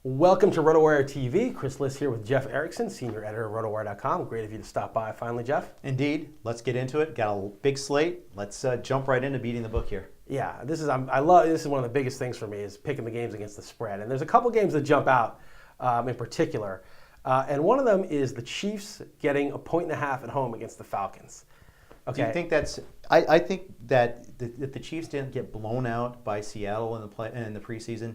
Welcome to RotoWire TV. Chris Liss here with Jeff Erickson, senior editor of RotoWire.com. Great of you to stop by finally, Jeff. Indeed. Let's get into it. Got a big slate. Let's jump right into beating the book here. Yeah, this is one of the biggest things for me is picking the games against the spread. And there's a couple games that jump out in particular. And one of them is the Chiefs getting 1.5 at home against the Falcons. Okay. Do you think that's? I think that if the Chiefs didn't get blown out by Seattle in the preseason,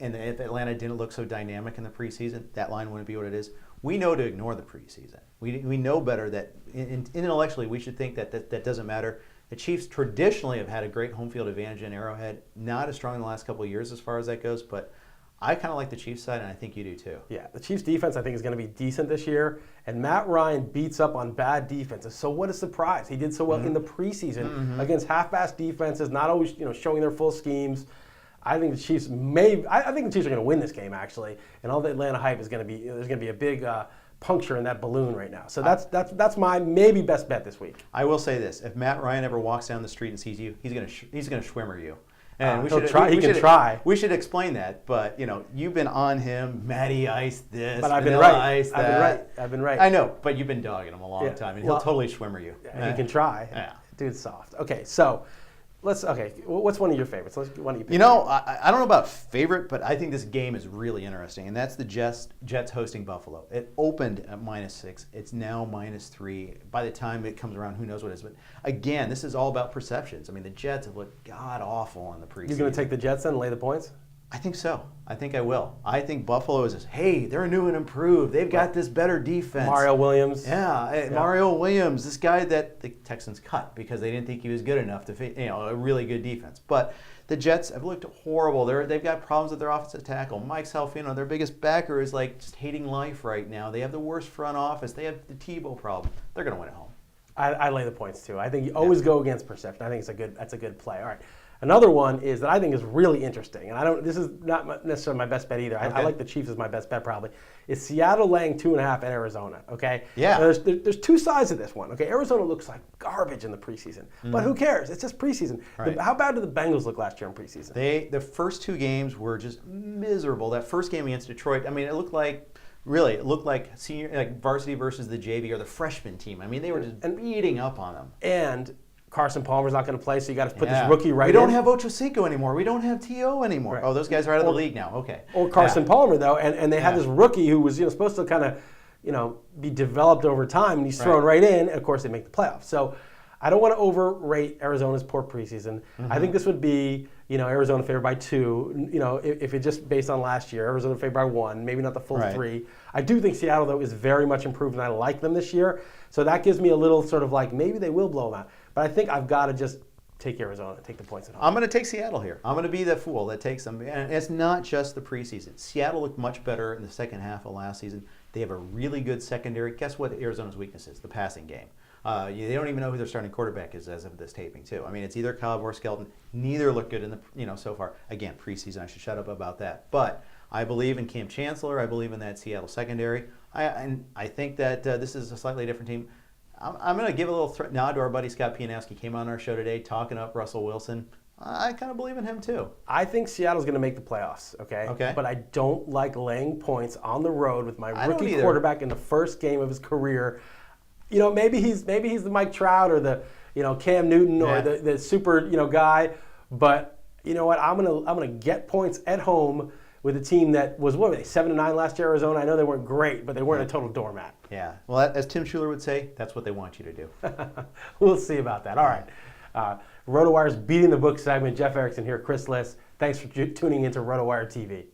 and if Atlanta didn't look so dynamic in the preseason, that line wouldn't be what it is. We know to ignore the preseason. We know better that intellectually we should think that doesn't matter. The Chiefs traditionally have had a great home field advantage in Arrowhead. Not as strong in the last couple of years as far as that goes, but I kind of like the Chiefs side, and I think you do too. Yeah, the Chiefs defense I think is going to be decent this year, and Matt Ryan beats up on bad defenses. So what a surprise! He did so well in the preseason against half-ass defenses, not always showing their full schemes. I think the Chiefs I think the Chiefs are going to win this game actually, and all the Atlanta hype is going to be there's going to be a big puncture in that balloon right now. So that's my maybe best bet this week. I will say this: if Matt Ryan ever walks down the street and sees you, he's going to schwimmer you. And he can try. We should explain that, but you've been on him. Matty Ice this, but I've been right. Ice that. I've been right. I know, but you've been dogging him a long time, and he'll totally schwimmer you. Yeah, he can try. Yeah. Dude's soft. Okay, so. What's one of your favorites? Why don't you pick? I don't know about favorite, but I think this game is really interesting, and that's the Jets hosting Buffalo. It opened at -6. It's now -3. By the time it comes around, who knows what it is. But again, this is all about perceptions. I mean, the Jets have looked god-awful in the preseason. You're going to take the Jets and lay the points? I think so. I think I will. I think Buffalo is just, hey, they're new and improved. They've got this better defense. Mario Williams. Yeah, Mario Williams, this guy that the Texans cut because they didn't think he was good enough to fit, a really good defense. But the Jets have looked horrible. They've got problems with their offensive tackle. Mike Salfino, their biggest backer, is like just hating life right now. They have the worst front office. They have the Tebow problem. They're going to win at home. I lay the points too. I think you always go against perception. I think that's a good play. All right. Another one is that I think is really interesting, and this is not necessarily my best bet either. I like the Chiefs as my best bet probably. Is Seattle laying 2.5 at Arizona? Okay. Yeah. Now, there's two sides of this one. Okay. Arizona looks like garbage in the preseason, but who cares? It's just preseason. Right. How bad did the Bengals look last year in preseason? The first two games were just miserable. That first game against Detroit, I mean, it looked like senior, like varsity versus the JV or the freshman team. I mean, they were just beating up on them. And Carson Palmer's not going to play, so you got to put this rookie right in. We don't have Ochocinco anymore. We don't have T.O. anymore. Right. Oh, those guys are out of the league now. Okay. Or Carson Palmer, though, and they had this rookie who was supposed to kind of be developed over time, and he's thrown right in, and of course they make the playoffs. So I don't want to overrate Arizona's poor preseason. I think this would be, Arizona favored by 2. If it just based on last year, Arizona favored by 1, maybe not the full 3. I do think Seattle, though, is very much improved, and I like them this year. So that gives me a little sort of like maybe they will blow them out. But I think I've got to just take Arizona, take the points at home. I'm going to take Seattle here. I'm going to be the fool that takes them. And it's not just the preseason. Seattle looked much better in the second half of last season. They have a really good secondary. Guess what Arizona's weakness is? The passing game. They don't even know who their starting quarterback is as of this taping, too. I mean, it's either Cobb or Skelton. Neither look good in the so far. Again, preseason. I should shut up about that. But I believe in Cam Chancellor. I believe in that Seattle secondary. I think that this is a slightly different team. I'm going to give a little nod to our buddy Scott Pianowski. Came on our show today talking up Russell Wilson. I kind of believe in him, too. I think Seattle's going to make the playoffs, okay? But I don't like laying points on the road with my rookie quarterback in the first game of his career. Maybe he's the Mike Trout or the Cam Newton or the super guy. But you know what? I'm gonna get points at home with a team that was, what were they, 7-9 last year, Arizona? I know they weren't great, but they weren't a total doormat. Yeah. Well, as Tim Schuler would say, that's what they want you to do. We'll see about that. All right. RotoWire's Beating the Book segment. Jeff Erickson here, Chris Liss. Thanks for tuning into RotoWire TV.